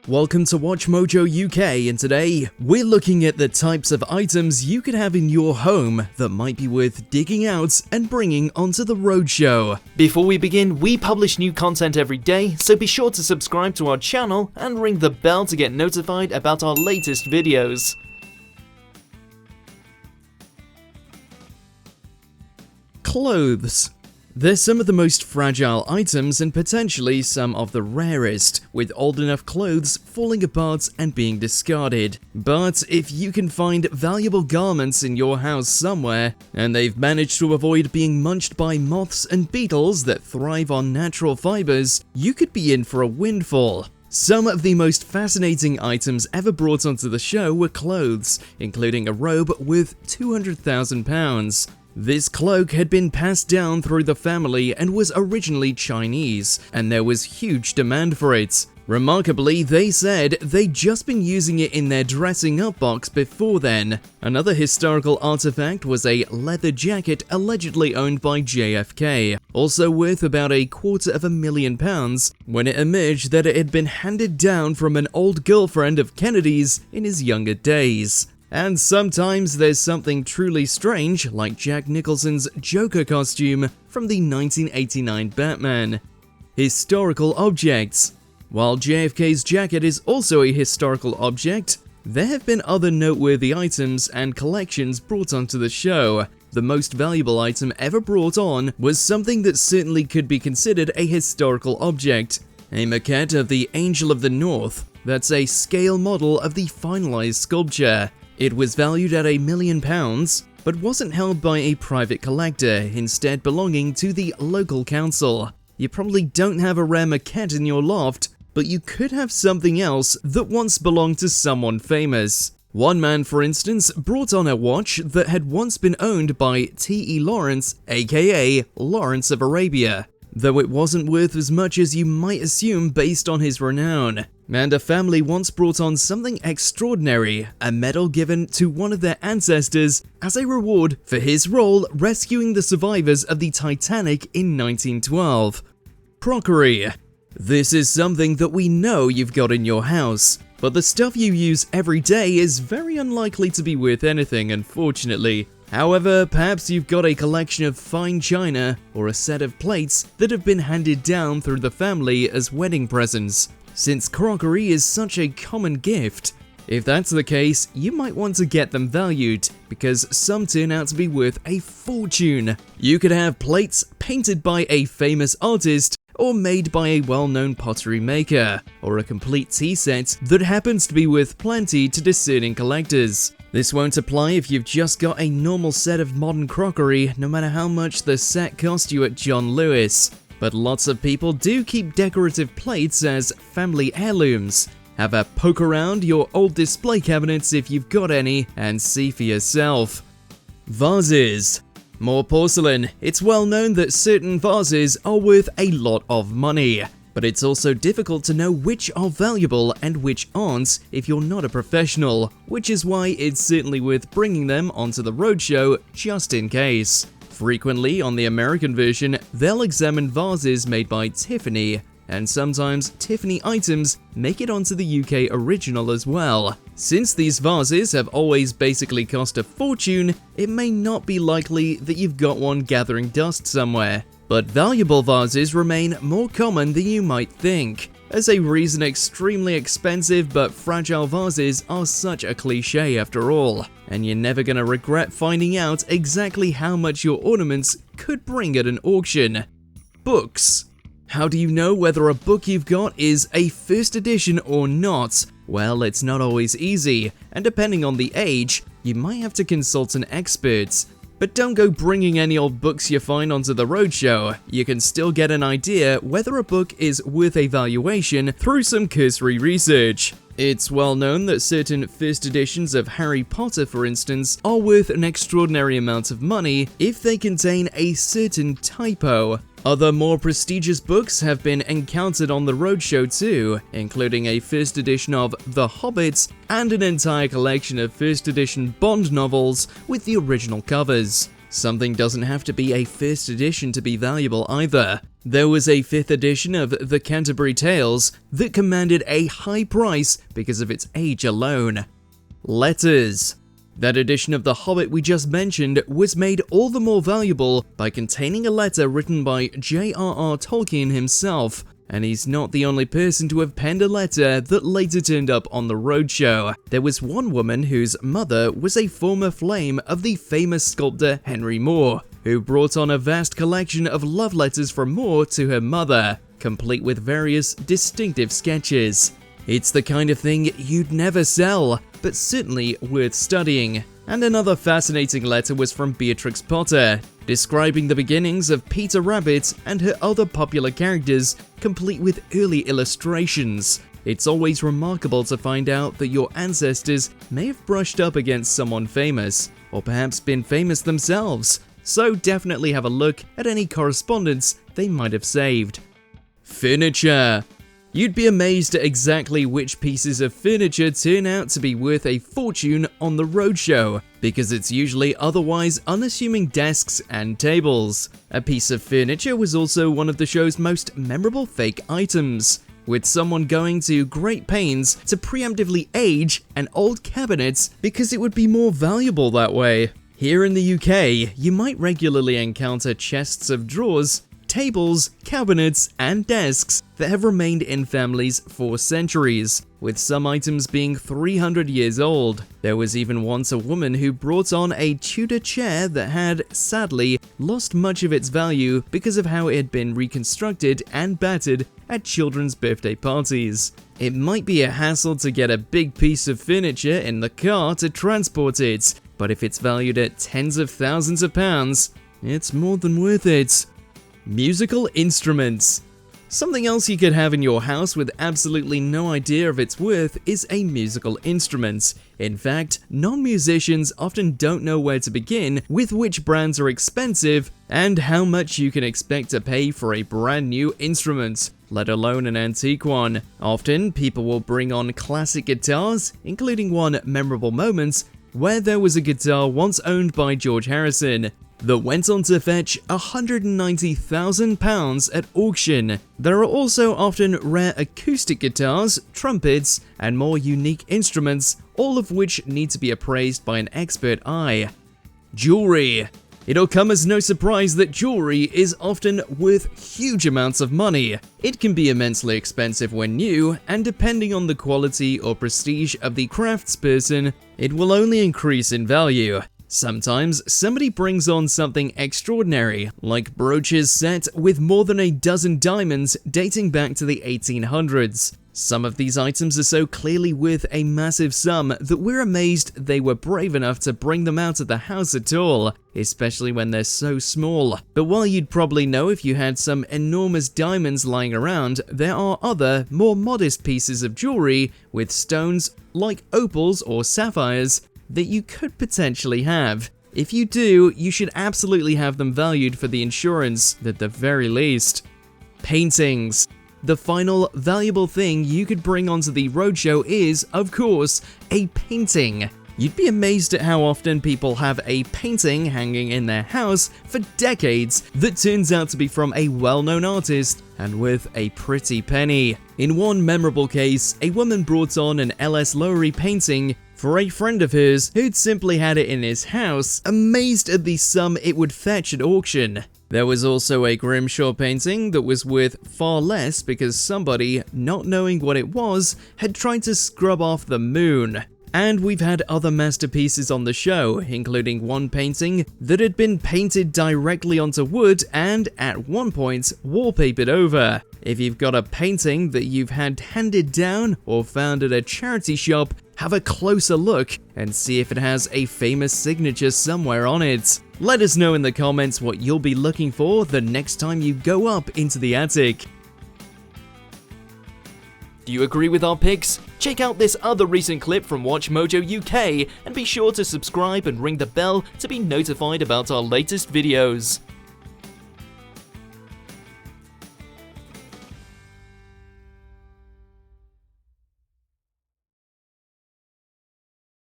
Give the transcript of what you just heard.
Welcome to WatchMojo UK, and today we're looking at the types of items you could have in your home that might be worth digging out and bringing onto the Roadshow. Before we begin, we publish new content every day, so be sure to subscribe to our channel and ring the bell to get notified about our latest videos. Clothes. They're some of the most fragile items and potentially some of the rarest, with old enough clothes falling apart and being discarded. But if you can find valuable garments in your house somewhere, and they've managed to avoid being munched by moths and beetles that thrive on natural fibers, you could be in for a windfall. Some of the most fascinating items ever brought onto the show were clothes, including a robe worth £200,000. This cloak had been passed down through the family and was originally Chinese, and there was huge demand for it. Remarkably, they said they'd just been using it in their dressing up box before then. Another historical artifact was a leather jacket allegedly owned by JFK, also worth about £250,000, when it emerged that it had been handed down from an old girlfriend of Kennedy's in his younger days. And sometimes there's something truly strange, like Jack Nicholson's Joker costume from the 1989 Batman. Historical objects. While JFK's jacket is also a historical object, there have been other noteworthy items and collections brought onto the show. The most valuable item ever brought on was something that certainly could be considered a historical object: a maquette of the Angel of the North. That's a scale model of the finalized sculpture. It was valued at £1 million, but wasn't held by a private collector, instead belonging to the local council. You probably don't have a rare maquette in your loft, but you could have something else that once belonged to someone famous. One man, for instance, brought on a watch that had once been owned by T.E. Lawrence, aka Lawrence of Arabia, though it wasn't worth as much as you might assume based on his renown. And a family once brought on something extraordinary, a medal given to one of their ancestors as a reward for his role rescuing the survivors of the Titanic in 1912. Crockery. This is something that we know you've got in your house, but the stuff you use every day is very unlikely to be worth anything, unfortunately. However, perhaps you've got a collection of fine china or a set of plates that have been handed down through the family as wedding presents, since crockery is such a common gift. If that's the case, you might want to get them valued, because some turn out to be worth a fortune. You could have plates painted by a famous artist, or made by a well-known pottery maker, or a complete tea set that happens to be worth plenty to discerning collectors. This won't apply if you've just got a normal set of modern crockery, no matter how much the set cost you at John Lewis. But lots of people do keep decorative plates as family heirlooms. Have a poke around your old display cabinets if you've got any, and see for yourself. Vases. More porcelain. It's well known that certain vases are worth a lot of money, but it's also difficult to know which are valuable and which aren't if you're not a professional, which is why it's certainly worth bringing them onto the Roadshow just in case. Frequently, on the American version, they'll examine vases made by Tiffany, and sometimes Tiffany items make it onto the UK original as well. Since these vases have always basically cost a fortune, it may not be likely that you've got one gathering dust somewhere. But valuable vases remain more common than you might think. As a reason, extremely expensive but fragile vases are such a cliche after all, and you're never gonna regret finding out exactly how much your ornaments could bring at an auction. Books. How do you know whether a book you've got is a first edition or not? Well, it's not always easy, and depending on the age, you might have to consult an expert. But don't go bringing any old books you find onto the Roadshow. You can still get an idea whether a book is worth a valuation through some cursory research. It's well known that certain first editions of Harry Potter, for instance, are worth an extraordinary amount of money if they contain a certain typo. Other more prestigious books have been encountered on the Roadshow too, including a first edition of The Hobbit and an entire collection of first edition Bond novels with the original covers. Something doesn't have to be a first edition to be valuable either. There was a 5th edition of the Canterbury Tales that commanded a high price because of its age alone. Letters. That edition of The Hobbit we just mentioned was made all the more valuable by containing a letter written by J.R.R. Tolkien himself, and he's not the only person to have penned a letter that later turned up on the Roadshow. There was one woman whose mother was a former flame of the famous sculptor Henry Moore, who brought on a vast collection of love letters from Moore to her mother, complete with various distinctive sketches. It's the kind of thing you'd never sell, but certainly worth studying. And another fascinating letter was from Beatrix Potter, describing the beginnings of Peter Rabbit and her other popular characters, complete with early illustrations. It's always remarkable to find out that your ancestors may have brushed up against someone famous, or perhaps been famous themselves, so definitely have a look at any correspondence they might have saved. Furniture. You'd be amazed at exactly which pieces of furniture turn out to be worth a fortune on the Roadshow, because it's usually otherwise unassuming desks and tables. A piece of furniture was also one of the show's most memorable fake items, with someone going to great pains to preemptively age an old cabinet because it would be more valuable that way. Here in the UK, you might regularly encounter chests of drawers, tables, cabinets, and desks that have remained in families for centuries, with some items being 300 years old. There was even once a woman who brought on a Tudor chair that had, sadly, lost much of its value because of how it had been reconstructed and battered at children's birthday parties. It might be a hassle to get a big piece of furniture in the car to transport it, but if it's valued at tens of thousands of pounds, it's more than worth it. Musical instruments. Something else you could have in your house with absolutely no idea of its worth is a musical instrument. In fact, non-musicians often don't know where to begin with which brands are expensive and how much you can expect to pay for a brand new instrument, let alone an antique one. Often, people will bring on classic guitars, including one memorable moment where there was a guitar once owned by George Harrison that went on to fetch £190,000 at auction. There are also often rare acoustic guitars, trumpets, and more unique instruments, all of which need to be appraised by an expert eye. Jewelry. It'll come as no surprise that jewelry is often worth huge amounts of money. It can be immensely expensive when new, and depending on the quality or prestige of the craftsperson, it will only increase in value. Sometimes somebody brings on something extraordinary, like brooches set with more than a dozen diamonds dating back to the 1800s. Some of these items are so clearly worth a massive sum that we're amazed they were brave enough to bring them out of the house at all, especially when they're so small. But while you'd probably know if you had some enormous diamonds lying around, there are other, more modest pieces of jewelry with stones like opals or sapphires that you could potentially have. If you do, you should absolutely have them valued for the insurance at the very least. Paintings. The final valuable thing you could bring onto the Roadshow is, of course, a painting. You'd be amazed at how often people have a painting hanging in their house for decades that turns out to be from a well-known artist and worth a pretty penny. In one memorable case, a woman brought on an L.S. Lowry painting for a friend of hers who'd simply had it in his house, amazed at the sum it would fetch at auction. There was also a Grimshaw painting that was worth far less because somebody, not knowing what it was, had tried to scrub off the moon. And we've had other masterpieces on the show, including one painting that had been painted directly onto wood and, at one point, wallpapered over. If you've got a painting that you've had handed down or found at a charity shop, have a closer look and see if it has a famous signature somewhere on it. Let us know in the comments what you'll be looking for the next time you go up into the attic. Do you agree with our picks? Check out this other recent clip from WatchMojo UK and be sure to subscribe and ring the bell to be notified about our latest videos.